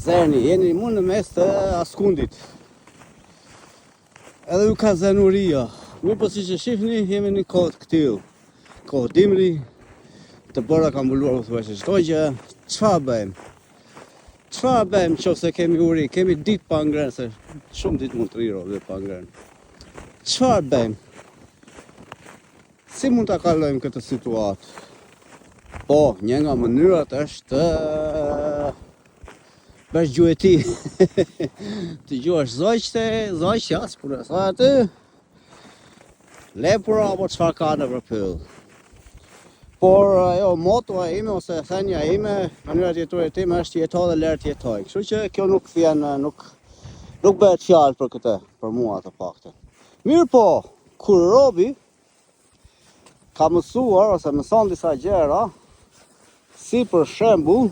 Zeni, jeni mund në mes të askundit. Edhe ju ka zenuria. Mirë po si që shifni, jemi një kohë të këtil. Kohë dimri, të bëra ka mbuluar u thuajse çdo gjë. Çfarë bëjmë? Çfarë bëjmë nëse kemi uri, kemi ditë pa ngrënë, se shumë ditë mund të riro dhe pa ngrënë. Çfarë bëjmë? Si mund ta kalojmë këtë situatë? Po, një nga mënyrat është bësh gjueti. Të gjuash zoqë jasë për e sa aty. Lepura apo çfarë ka në përpyll. Por ajo motoa ime ose thënia ime, mënyra jetore time është jeto dhe lër të jetoj. Kështu që kjo nuk vjen, nuk bëhet fjalë për këtë, për mua të paktën. Mirë po, kur robi ka mësuar ose mëson disa gjëra, si për shembull,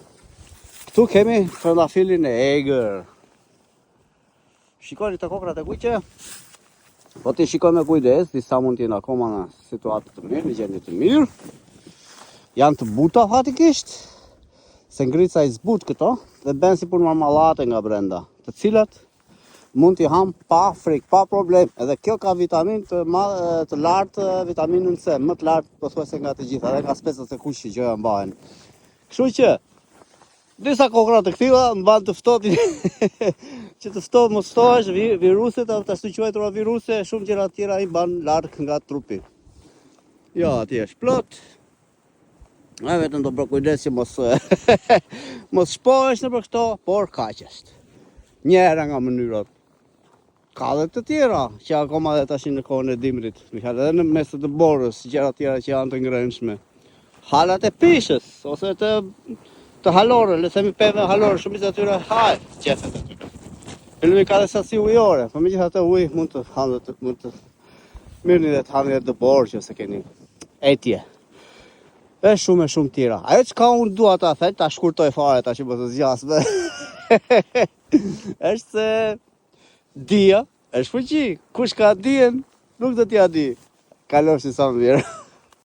këtu kemi trëndafilin e egër. Shikoni të kokrat e kuqe. Po ti shikoj me kujdes, disa mund t'jenë akoma në situatë të mirë, në gjendje të mirë. Janë të buta fatikisht, se ngrica i zbut këto, dhe ben si për marmallate nga brenda, të cilat mund t'i ham pa frikë, pa problem. Edhe kjo ka vitamin të lartë, vitaminën C, më të lartë pothuajse nga të gjitha, edhe nga specat e kuqe që ja mbahen. Kështu që disa kokra të këtilla mban të ftohtin që të ftohet mos ftohesh, viruset apo të ashtu quajtura viruse, shumë gjëra të tjera i ban larg nga trupi. Jo, atje është plot. A vetëm do bërë kujdes që mos mos shpohesh nëpër këto, por kaq është. Njëra nga mënyrat. Ka dhe të tjera që akoma dhe tash në kohën e dimrit, edhe në mes të borës, gjëra të tjera që janë të ngrënshme. Halat e pishës ose të halore, le themi peve halore, shumica e tyre hajnë qefet e tyre. Filmi ka dhe sasi ujore, po megjithatë uji mund të mirëni dhe të hani dhe të borë që se keni etje. E shumë tjera. Ajo që ka unë dua ta thej, ta shkurtoj fare ta që më të zgjasme. Është se dia është fuqi. Kush ka dijen, nuk do t'ja di. Kalofshi sa më mirë.